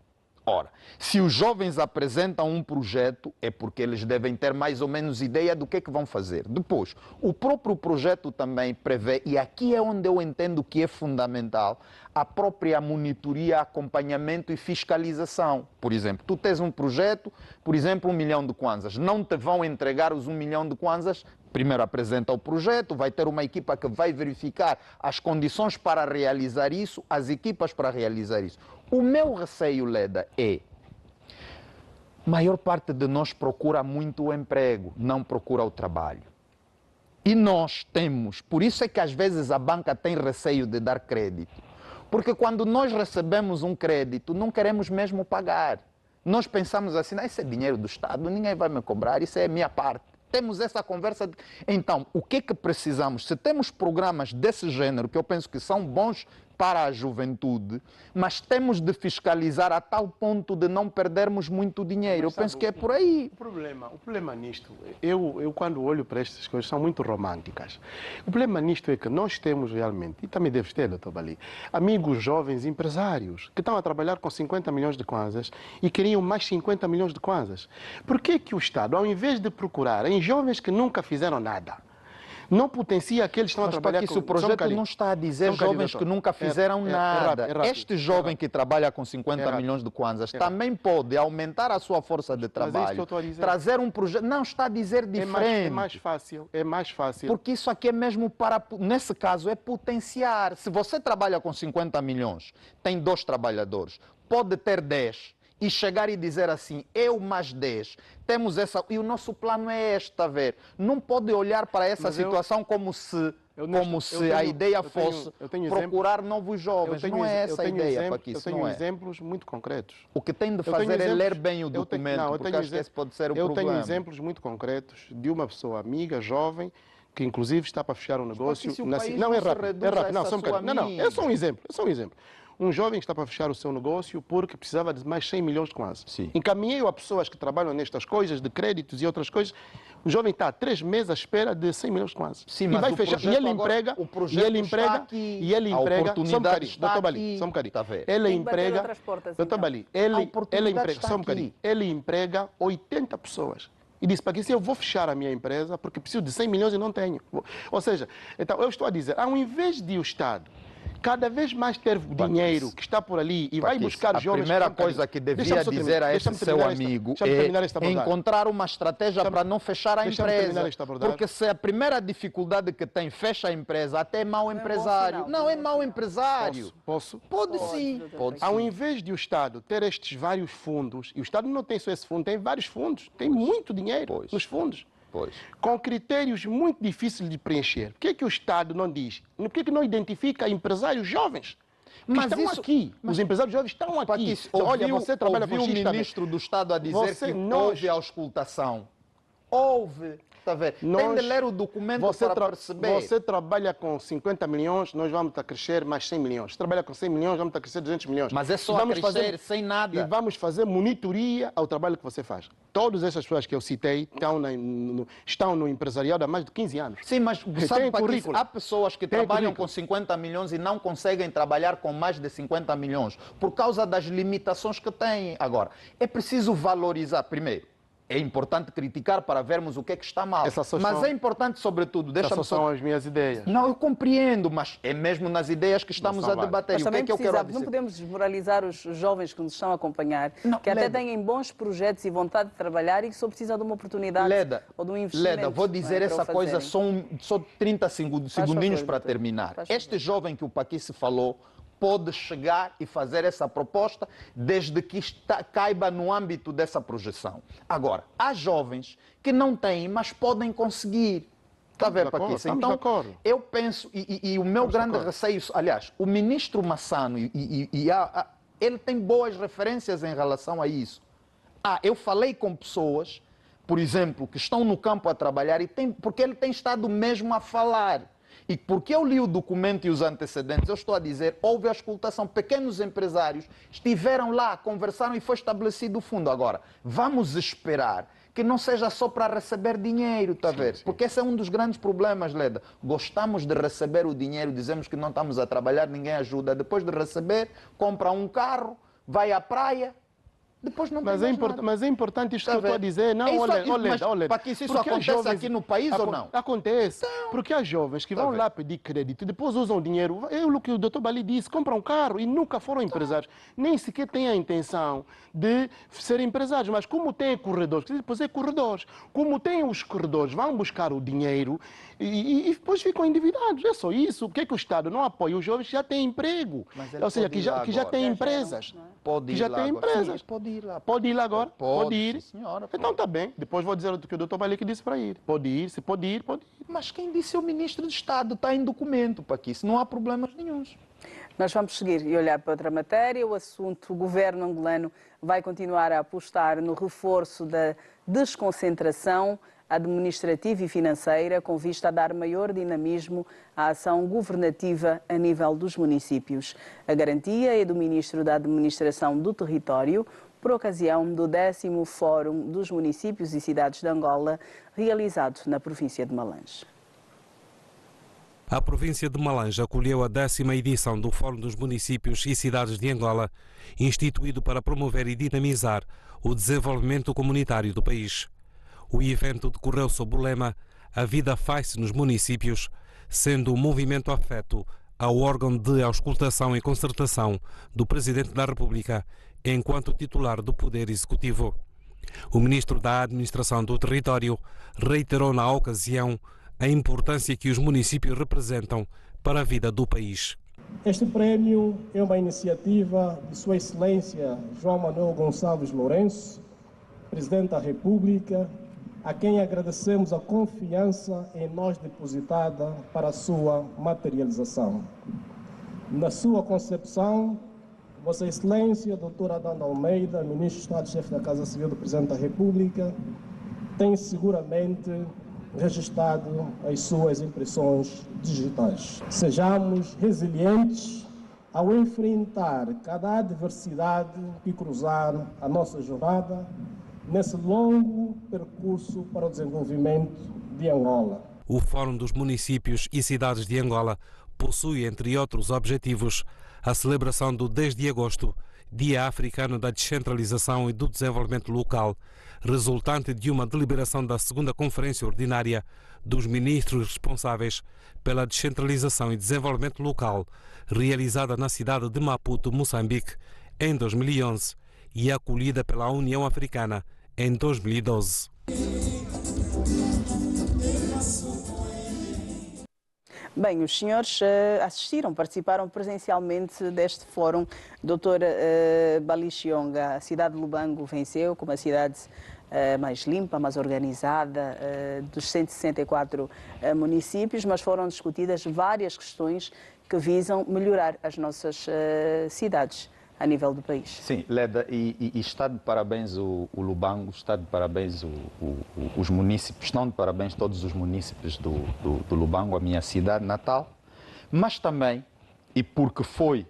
Ora, se os jovens apresentam um projeto, é porque eles devem ter mais ou menos ideia do que é que vão fazer. Depois, o próprio projeto também prevê, e aqui é onde eu entendo que é fundamental, a própria monitoria, acompanhamento e fiscalização. Por exemplo, tu tens um projeto, por exemplo, 1 milhão de kwanzas. Não te vão entregar os 1 milhão de kwanzas. Primeiro apresenta o projeto, vai ter uma equipa que vai verificar as condições para realizar isso, as equipas para realizar isso. O meu receio, Leda, é a maior parte de nós procura muito o emprego, não procura o trabalho. E nós temos, por isso é que às vezes a banca tem receio de dar crédito. Porque quando nós recebemos um crédito, não queremos mesmo pagar. Nós pensamos assim, esse é dinheiro do Estado, ninguém vai me cobrar, isso é a minha parte. Temos essa conversa. Então, o que é que precisamos? Se temos programas desse gênero, que eu penso que são bons para a juventude, mas temos de fiscalizar a tal ponto de não perdermos muito dinheiro. Eu penso que é por aí. O problema nisto, eu quando olho para estas coisas, são muito românticas. O problema nisto é que nós temos realmente, e também deves ter, doutor Bali, amigos jovens empresários que estão a trabalhar com 50 milhões de kwanzas e queriam mais 50 milhões de kwanzas. Por que que o Estado, ao invés de procurar em jovens que nunca fizeram nada, não potencia aqueles que estão a trabalhar com... Mas o projeto não está a dizer jovens que nunca fizeram nada. Este jovem que trabalha com 50 milhões de kwanzas também pode aumentar a sua força de trabalho, trazer um projeto... Não, está a dizer diferente. É mais fácil. Porque isso aqui é mesmo para... Nesse caso, é potenciar. Se você trabalha com 50 milhões, tem 2 trabalhadores, pode ter 10... e chegar e dizer assim, eu mais 10, temos essa, e o nosso plano é este, está a ver? Não pode olhar para essa situação como se a ideia fosse procurar novos jovens. Não é essa a ideia, Paquice. Eu tenho exemplos muito concretos. O que tem de fazer é ler bem o documento, porque acho que esse pode ser o problema. Eu tenho exemplos muito concretos de uma pessoa amiga, jovem, que inclusive está para fechar um negócio. Não, é rápido. Não, só um bocadinho. Não, é só um exemplo. Um jovem que está para fechar o seu negócio porque precisava de mais 100 milhões quase. Sim. Encaminhei-o a pessoas que trabalham nestas coisas, de créditos e outras coisas. O jovem está há 3 meses à espera de 100 milhões quase. Sim, e mas vai fechar. E ele emprega. O projeto está aqui. E ele emprega. Só um bocadinho, doutor Bali, só um bocadinho. Ele emprega. Doutor Bali, ele emprega. Só um bocadinho. Ele emprega 80 pessoas. E disse, para que se eu vou fechar a minha empresa porque preciso de 100 milhões e não tenho. Ou seja, então eu estou a dizer, ao invés de o Estado cada vez mais ter dinheiro que está por ali e vai buscar jovens... A primeira coisa que devia dizer a esse seu amigo é encontrar uma estratégia para não fechar a empresa. Porque se a primeira dificuldade que tem fecha a empresa, até é mau empresário. Não, é mau empresário. Posso? Pode sim. Ao invés de o Estado ter estes vários fundos, e o Estado não tem só esse fundo, tem vários fundos, tem muito dinheiro nos fundos. Com critérios muito difíceis de preencher. Por que é que o Estado não diz? Por que é que não identifica empresários jovens? Mas estão aqui. Os empresários jovens estão aqui. Paquice, olha, você trabalha com o ministro do Estado a dizer que houve auscultação. Houve. Está a ver? Tem de ler o documento para perceber. Você trabalha com 50 milhões, nós vamos a crescer mais 100 milhões. Você trabalha com 100 milhões, vamos a crescer 200 milhões. Mas é só crescer sem nada. E vamos fazer monitoria ao trabalho que você faz. Todas essas pessoas que eu citei estão no empresariado há mais de 15 anos. Sim, mas sabe, Paquice, há pessoas que trabalham com 50 milhões e não conseguem trabalhar com mais de 50 milhões por causa das limitações que têm. Agora, é preciso valorizar primeiro. É importante criticar para vermos o que é que está mal. Mas é importante, sobretudo... Essas são as minhas ideias. Não, eu compreendo, mas é mesmo nas ideias que estamos a debater. Mas o que é que eu quero dizer? Não podemos desmoralizar os jovens que nos estão a acompanhar, que até têm bons projetos e vontade de trabalhar e que só precisam de uma oportunidade ou de um investimento. Leda, vou dizer essa coisa, só 30 segundinhos para terminar. Este jovem que o Paquice falou pode chegar e fazer essa proposta desde que caiba no âmbito dessa projeção. Agora, há jovens que não têm, mas podem conseguir. Está a ver, Paquice? Então, eu penso, e o meu grande receio, aliás, o ministro Massano, ele tem boas referências em relação a isso. Eu falei com pessoas, por exemplo, que estão no campo a trabalhar, porque ele tem estado mesmo a falar. E porque eu li o documento e os antecedentes, eu estou a dizer, houve a auscultação, pequenos empresários estiveram lá, conversaram e foi estabelecido o fundo. Agora, vamos esperar que não seja só para receber dinheiro, está a ver? Porque esse é um dos grandes problemas, Leda. Gostamos de receber o dinheiro, dizemos que não estamos a trabalhar, ninguém ajuda. Depois de receber, compra um carro, vai à praia... Depois não mas é importante isto que eu estou a dizer. Não, olha. Paquice, isso acontece aqui no país ou não? Acontece. Então, porque há jovens que vão lá pedir crédito e depois usam dinheiro. É o que o doutor Bali disse, compram um carro e nunca foram empresários. Nem sequer têm a intenção de ser empresários. Mas como têm corredores, depois é corredores. Como têm os corredores, vão buscar o dinheiro e depois ficam endividados. É só isso. Por que o Estado não apoia os jovens que já têm emprego? Ou seja, que já têm empresas. Que já têm empresas. Pode ir lá agora? Pode ir. Senhora, então está bem. Depois vou dizer o que o doutor Bali disse para ir. Pode ir. Mas quem disse é o ministro de Estado. Está em documento, Paquice. Não há problemas nenhuns. Nós vamos seguir e olhar para outra matéria. O assunto, o governo angolano vai continuar a apostar no reforço da desconcentração administrativa e financeira, com vista a dar maior dinamismo à ação governativa a nível dos municípios. A garantia é do Ministro da Administração do Território, por ocasião do 10º Fórum dos Municípios e Cidades de Angola, realizado na província de Malange. A província de Malange acolheu a 10ª edição do Fórum dos Municípios e Cidades de Angola, instituído para promover e dinamizar o desenvolvimento comunitário do país. O evento decorreu sob o lema "A vida faz-se nos municípios", sendo o movimento afeto ao órgão de auscultação e concertação do Presidente da República enquanto titular do Poder Executivo. O Ministro da Administração do Território reiterou na ocasião a importância que os municípios representam para a vida do país. Este prémio é uma iniciativa de Sua Excelência João Manuel Gonçalves Lourenço, Presidente da República, a quem agradecemos a confiança em nós depositada para a sua materialização. Na sua concepção, Vossa Excelência, Dr. Adão de Almeida, Ministro de Estado-Chefe da Casa Civil do Presidente da República, tem seguramente registrado as suas impressões digitais. Sejamos resilientes ao enfrentar cada adversidade que cruzar a nossa jornada nesse longo percurso para o desenvolvimento de Angola. O Fórum dos Municípios e Cidades de Angola possui, entre outros objetivos, a celebração do 10 de agosto, Dia Africano da Descentralização e do Desenvolvimento Local, resultante de uma deliberação da segunda Conferência Ordinária dos Ministros responsáveis pela descentralização e desenvolvimento local, realizada na cidade de Maputo, Moçambique, em 2011 e acolhida pela União Africana em 2012. Bem, os senhores participaram presencialmente deste fórum. Dr. Balixionga, a cidade de Lubango venceu como a cidade mais limpa, mais organizada dos 164 municípios, mas foram discutidas várias questões que visam melhorar as nossas cidades a nível do país. Sim, Leda, e está de parabéns o Lubango, está de parabéns os municípios, estão de parabéns todos os municípios do Lubango, a minha cidade natal, mas também, e porque foi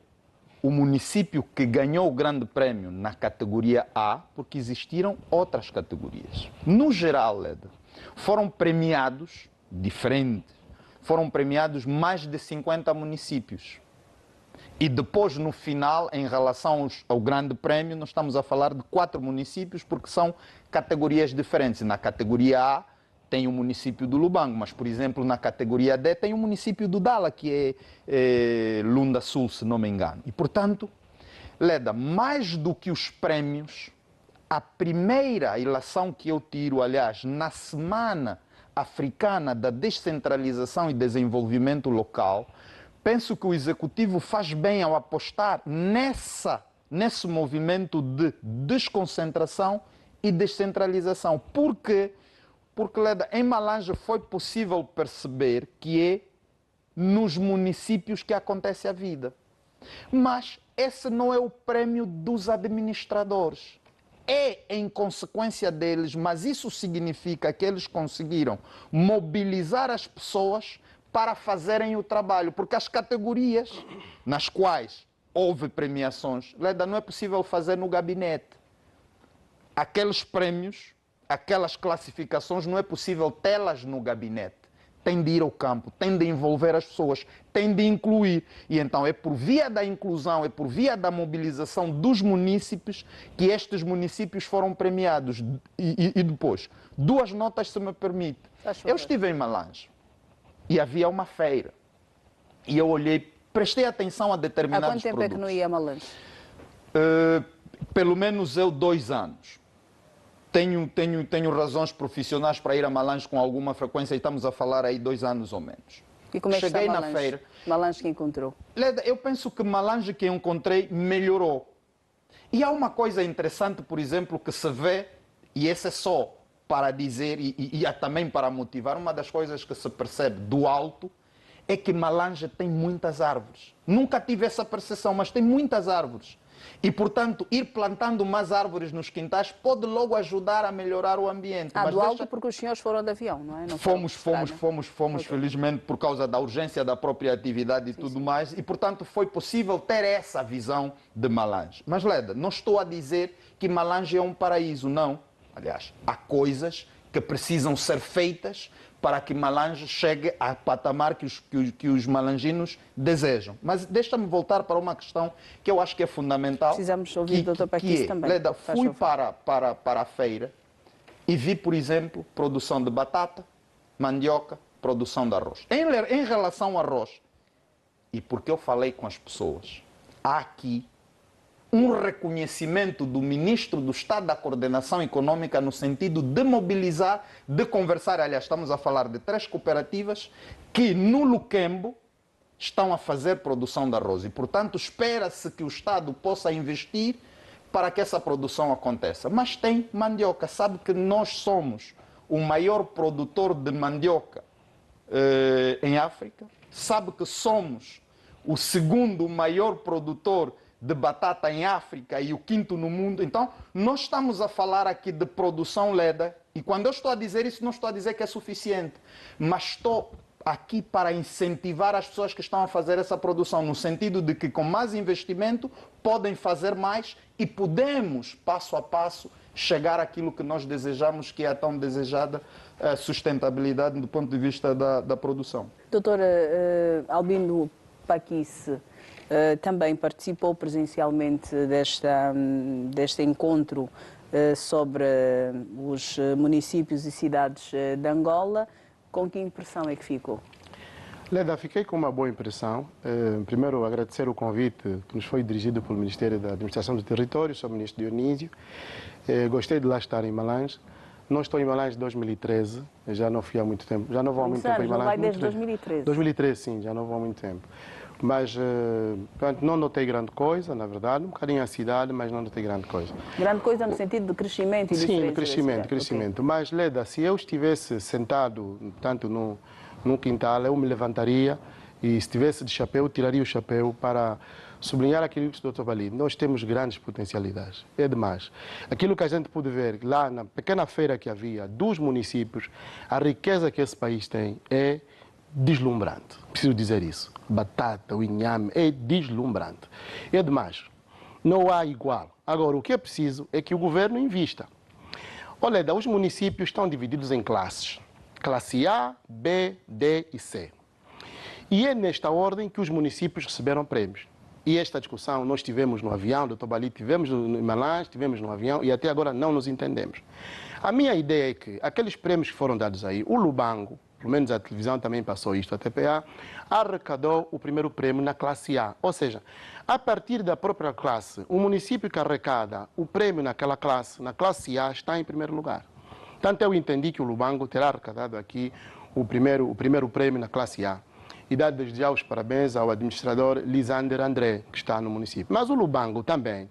o município que ganhou o grande prémio na categoria A, porque existiram outras categorias. No geral, Leda, foram premiados, foram premiados mais de 50 municípios. E depois, no final, em relação ao grande prémio, nós estamos a falar de 4 municípios, porque são categorias diferentes. Na categoria A tem o município do Lubango, mas, por exemplo, na categoria D tem o município do Dala, que é Lunda Sul, se não me engano. E, portanto, Leda, mais do que os prémios, a primeira ilação que eu tiro, aliás, na Semana Africana da Descentralização e Desenvolvimento Local, penso que o Executivo faz bem ao apostar nesse movimento de desconcentração e descentralização. Por quê? Porque, Leda, em Malanje foi possível perceber que é nos municípios que acontece a vida. Mas esse não é o prémio dos administradores. É em consequência deles, mas isso significa que eles conseguiram mobilizar as pessoas para fazerem o trabalho, porque as categorias nas quais houve premiações, Leda, não é possível fazer no gabinete. Aqueles prémios, aquelas classificações, não é possível tê-las no gabinete. Tem de ir ao campo, tem de envolver as pessoas, tem de incluir. E então é por via da inclusão, é por via da mobilização dos munícipes que estes municípios foram premiados. E depois, 2 notas, se me permite. Eu estive em Malanje e havia uma feira. E eu olhei, prestei atenção a determinados produtos. Há quanto tempo é que não ia a Malanje? Pelo menos 2 anos. Tenho razões profissionais para ir a Malanje com alguma frequência e estamos a falar aí 2 anos ou menos. E como é que Cheguei está na feira. Malanje que encontrou? Leda, eu penso que Malanje que eu encontrei melhorou. E há uma coisa interessante, por exemplo, que se vê, e esse é só para dizer e também para motivar, uma das coisas que se percebe do alto é que Malanje tem muitas árvores. Nunca tive essa percepção, mas tem muitas árvores. E, portanto, ir plantando mais árvores nos quintais pode logo ajudar a melhorar o ambiente. Mas do alto porque os senhores foram de avião, não é? Não fomos, felizmente, por causa da urgência da própria atividade e tudo mais. E, portanto, foi possível ter essa visão de Malanje. Mas, Leda, não estou a dizer que Malanje é um paraíso, não. Aliás, há coisas que precisam ser feitas para que Malanje chegue ao patamar que os malanginos desejam. Mas deixa-me voltar para uma questão que eu acho que é fundamental. Precisamos ouvir o Dr. Paquis também. Leda, fui para a feira e vi, por exemplo, produção de batata, mandioca, produção de arroz. Em relação ao arroz, e porque eu falei com as pessoas, há aqui um reconhecimento do Ministro do Estado da Coordenação Econômica no sentido de mobilizar, de conversar. Aliás, estamos a falar de 3 cooperativas que no Luquembo estão a fazer produção de arroz e, portanto, espera-se que o Estado possa investir para que essa produção aconteça. Mas tem mandioca. Sabe que nós somos o maior produtor de mandioca em África. Sabe que somos o segundo maior produtor de batata em África e o quinto no mundo. Então, nós estamos a falar aqui de produção leda. E quando eu estou a dizer isso, não estou a dizer que é suficiente, mas estou aqui para incentivar as pessoas que estão a fazer essa produção, no sentido de que com mais investimento podem fazer mais e podemos, passo a passo, chegar àquilo que nós desejamos, que é a tão desejada sustentabilidade do ponto de vista da produção. Doutora Albino Paquice também participou presencialmente deste encontro sobre os municípios e cidades de Angola. Com que impressão é que ficou? Leda, fiquei com uma boa impressão. Primeiro, agradecer o convite que nos foi dirigido pelo Ministério da Administração do Território, sou o ministro Dionísio. Gostei de lá estar em Malange. Não estou em Malange desde 2013, já não fui há muito tempo. Já não vou há muito tempo em Malange. Não vai desde 2013? 2013, sim, já não vou há muito tempo. Mas, portanto, não notei grande coisa, na verdade. Um bocadinho a cidade, mas não notei grande coisa. Grande coisa no sentido de crescimento e sim, de crescimento. Okay. Mas, Leda, se eu estivesse sentado, tanto num quintal, eu me levantaria e, se estivesse de chapéu, tiraria o chapéu para sublinhar aquilo que o Dr. Bali. Nós temos grandes potencialidades, é demais. Aquilo que a gente pôde ver lá na pequena feira que havia dos municípios, a riqueza que esse país tem é deslumbrante. Preciso dizer isso. Batata, o inhame, é deslumbrante. É demais. Não há igual. Agora, o que é preciso é que o governo invista. Olha, os municípios estão divididos em classes. Classe A, B, D e C. E é nesta ordem que os municípios receberam prêmios. E esta discussão nós tivemos no avião, Dr. Bali, tivemos no Malange, tivemos no avião e até agora não nos entendemos. A minha ideia é que aqueles prêmios que foram dados aí, o Lubango, pelo menos a televisão também passou isto, a TPA, arrecadou o primeiro prêmio na classe A. Ou seja, a partir da própria classe, o município que arrecada o prêmio naquela classe, na classe A, está em primeiro lugar. Portanto, eu entendi que o Lubango terá arrecadado aqui o primeiro prêmio na classe A. E dar desde já os parabéns ao administrador Lisander André, que está no município. Mas o Lubango também,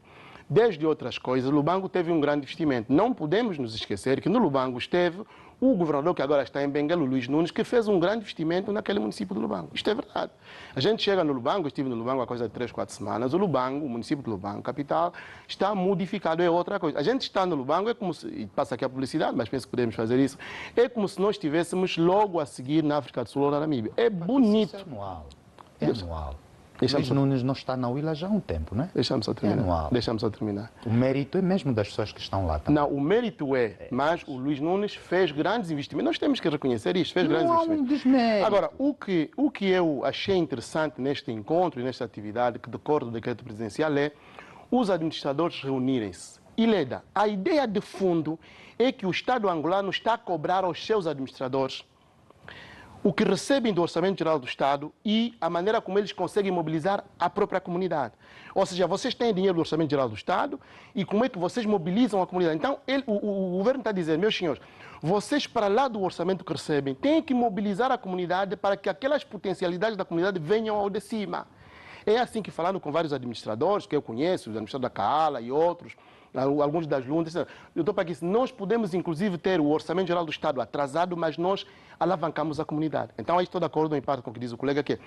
desde outras coisas, o Lubango teve um grande investimento. Não podemos nos esquecer que no Lubango esteve o governador que agora está em Benguela, Luís Nunes, que fez um grande investimento naquele município do Lubango. Isto é verdade. A gente chega no Lubango, estive no Lubango há coisa de 3, 4 semanas, o Lubango, o município de Lubango, capital, está modificado, é outra coisa. A gente está no Lubango, é como se, e passa aqui a publicidade, mas penso que podemos fazer isso, é como se nós estivéssemos logo a seguir na África do Sul ou na Namíbia. É bonito. Isso é anual. É anual. Luís Nunes não está na Huila já há um tempo, não é? Deixa-me só terminar. Deixa-me só terminar. O mérito é mesmo das pessoas que estão lá também. Não, o mérito mas o Luís Nunes fez grandes investimentos. Nós temos que reconhecer isto, fez grandes investimentos. Agora, o que eu achei interessante neste encontro e nesta atividade que decorre do decreto presidencial é os administradores reunirem-se. E, Leda, a ideia de fundo é que o Estado angolano está a cobrar aos seus administradores o que recebem do Orçamento Geral do Estado e a maneira como eles conseguem mobilizar a própria comunidade. Ou seja, vocês têm dinheiro do Orçamento Geral do Estado e como é que vocês mobilizam a comunidade. Então, o governo está dizendo, meus senhores, vocês, para lá do orçamento que recebem, têm que mobilizar a comunidade para que aquelas potencialidades da comunidade venham ao de cima. É assim que, falando com vários administradores que eu conheço, os administradores da CAALA e outros, alguns das Lundas, eu estou para que nós podemos, inclusive, ter o Orçamento Geral do Estado atrasado, mas nós alavancamos a comunidade. Então, aí estou de acordo em parte com o que diz o colega, que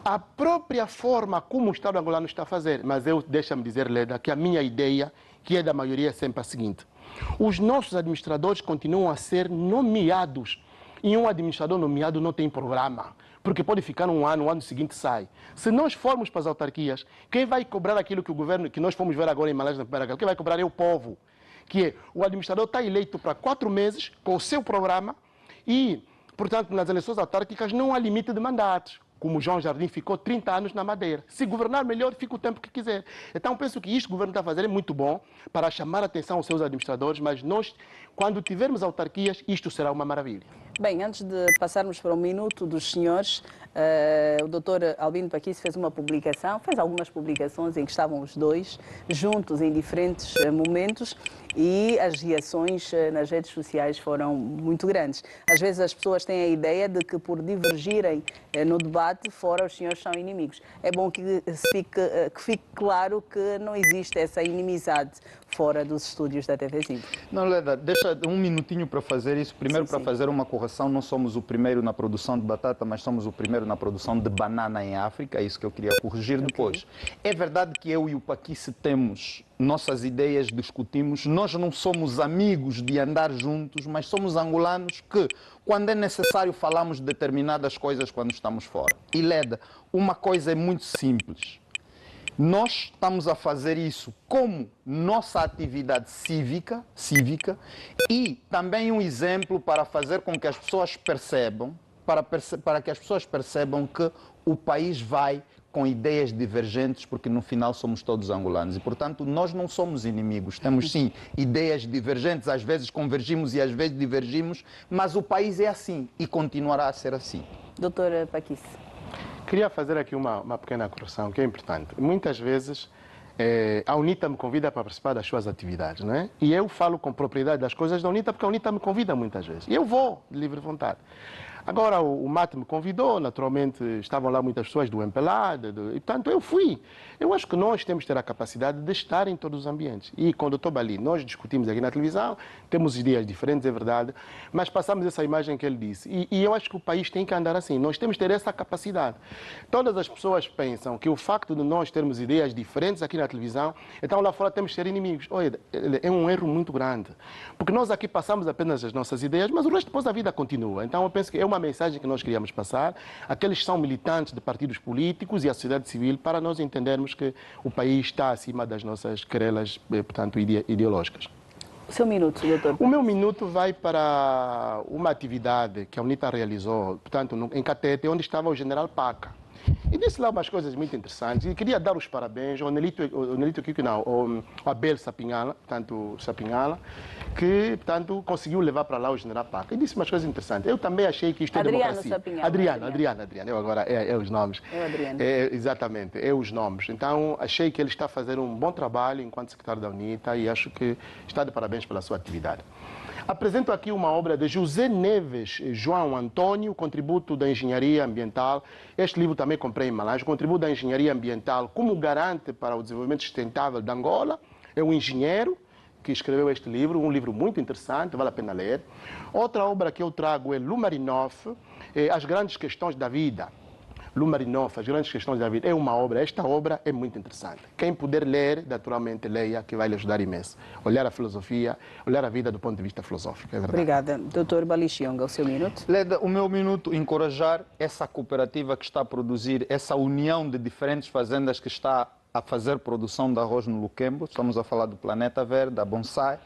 a própria forma como o Estado angolano está a fazer, mas deixa-me dizer, Leda, que a minha ideia, que é da maioria, é sempre a seguinte. Os nossos administradores continuam a ser nomeados. E um administrador nomeado não tem programa, porque pode ficar um ano, o ano seguinte sai. Se nós formos para as autarquias, quem vai cobrar aquilo que o governo, que nós fomos ver agora em Malange, quem vai cobrar é o povo. Que é, o administrador está eleito para 4 meses com o seu programa e, portanto, nas eleições autárquicas não há limite de mandatos. Como João Jardim ficou 30 anos na Madeira. Se governar melhor, fica o tempo que quiser. Então, penso que isto que o governo está a fazer é muito bom para chamar a atenção aos seus administradores, mas nós, quando tivermos autarquias, isto será uma maravilha. Bem, antes de passarmos para o minuto dos senhores, O doutor Albino Paquice fez uma publicação, fez algumas publicações em que estavam os dois juntos em diferentes momentos e as reações nas redes sociais foram muito grandes. Às vezes as pessoas têm a ideia de que por divergirem no debate, fora os senhores são inimigos. É bom que fique claro que não existe essa inimizade fora dos estúdios da TV Zimbro. Não, Leda, deixa um minutinho para fazer isso. Primeiro, para fazer uma correção, não somos o primeiro na produção de batata, mas somos o primeiro na produção de banana em África. É isso que eu queria corrigir depois. É verdade que eu e o Paquice temos nossas ideias, discutimos. Nós não somos amigos de andar juntos, mas somos angolanos que, quando é necessário, falamos de determinadas coisas quando estamos fora. E, Leda, uma coisa é muito simples. Nós estamos a fazer isso como nossa atividade cívica e também um exemplo para fazer com que as pessoas percebam, para que as pessoas percebam que o país vai com ideias divergentes, porque no final somos todos angolanos. E, portanto, nós não somos inimigos. Temos, sim, ideias divergentes, às vezes convergimos e às vezes divergimos, mas o país é assim e continuará a ser assim. Doutora Paquice. Queria fazer aqui uma pequena correção, que é importante. Muitas vezes a UNITA me convida para participar das suas atividades, não é? E eu falo com propriedade das coisas da UNITA, porque a UNITA me convida muitas vezes. E eu vou, de livre vontade. Agora, o MAT me convidou, naturalmente estavam lá muitas pessoas do MPLA, e portanto eu fui. Eu acho que nós temos que ter a capacidade de estar em todos os ambientes. E com o Dr. Bali, nós discutimos aqui na televisão, temos ideias diferentes, é verdade, mas passamos essa imagem que ele disse. E eu acho que o país tem que andar assim, nós temos que ter essa capacidade. Todas as pessoas pensam que o facto de nós termos ideias diferentes aqui na televisão, então lá fora temos que ser inimigos. Olha, é um erro muito grande. Porque nós aqui passamos apenas as nossas ideias, mas o resto depois da vida continua. Então eu penso que é uma mensagem que nós queríamos passar, aqueles que são militantes de partidos políticos e a sociedade civil, para nós entendermos que o país está acima das nossas querelas, portanto, ideológicas. O seu minuto, doutor. O meu minuto vai para uma atividade que a UNITA realizou, portanto, em Catete, onde estava o general Paca. E disse lá umas coisas muito interessantes. E queria dar os parabéns ao Abel Sapinhala, portanto, Sapinhala, que, portanto, conseguiu levar para lá o general Paca. E disse umas coisas interessantes. Eu também achei que isto é democracia. Sapinhala, Adriano. Eu agora, é os nomes. É o Adriano. Exatamente, é os nomes. Então, achei que ele está a fazer um bom trabalho enquanto secretário da UNITA e acho que está de parabéns pela sua atividade. Apresento aqui uma obra de José Neves João Antônio, Contributo da Engenharia Ambiental. Este livro também comprei em Malange, Contributo da Engenharia Ambiental como garante para o desenvolvimento sustentável de Angola. É um engenheiro que escreveu este livro, um livro muito interessante, vale a pena ler. Outra obra que eu trago é Lumarinov, As Grandes Questões da Vida. Lumarinov, As Grandes Questões da Vida, é uma obra, esta obra é muito interessante. Quem puder ler, naturalmente leia, que vai lhe ajudar imenso. Olhar a filosofia, olhar a vida do ponto de vista filosófico, é verdade. Obrigada. Doutor Bali Chionga, o seu minuto. Leda, o meu minuto, encorajar essa cooperativa que está a produzir, essa união de diferentes fazendas que está a fazer produção de arroz no Luquembo. Estamos a falar do Planeta Verde, da Bonsai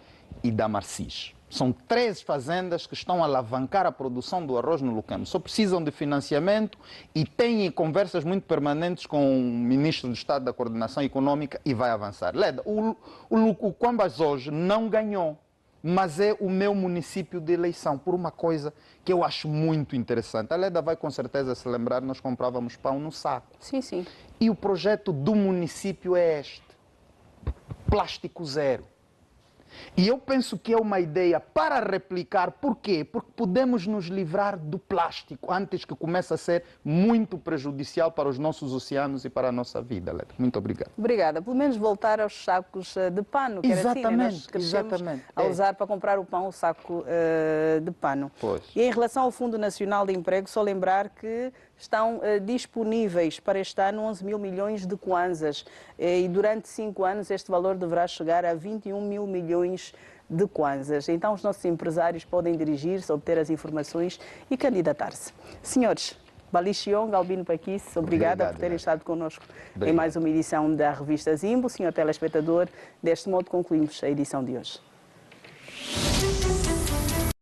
e da Marcis. São 3 fazendas que estão a alavancar a produção do arroz no Luquembo. Só precisam de financiamento e têm conversas muito permanentes com o Ministro do Estado da Coordenação Econômica e vai avançar. Leda, o Quambas hoje não ganhou, mas é o meu município de eleição, por uma coisa que eu acho muito interessante. A Leda vai com certeza se lembrar, nós comprávamos pão no saco. Sim, sim. E o projeto do município é este, plástico zero. E eu penso que é uma ideia para replicar. Por quê? Porque podemos nos livrar do plástico antes que comece a ser muito prejudicial para os nossos oceanos e para a nossa vida. Leda. Muito obrigado. Obrigada. Pelo menos voltar aos sacos de pano, que exatamente, era assim, né? Nós crescemos a usar para comprar o pão o saco de pano. Pois. E em relação ao Fundo Nacional de Emprego, só lembrar que estão disponíveis para este ano 11 mil milhões de kwanzas e durante 5 anos este valor deverá chegar a 21 mil milhões de kwanzas. Então os nossos empresários podem dirigir-se, obter as informações e candidatar-se. Senhores, Bali Chionga, Albino Paquice, obrigada por terem estado connosco em mais uma edição da revista Zimbro. Senhor telespectador, deste modo concluímos a edição de hoje.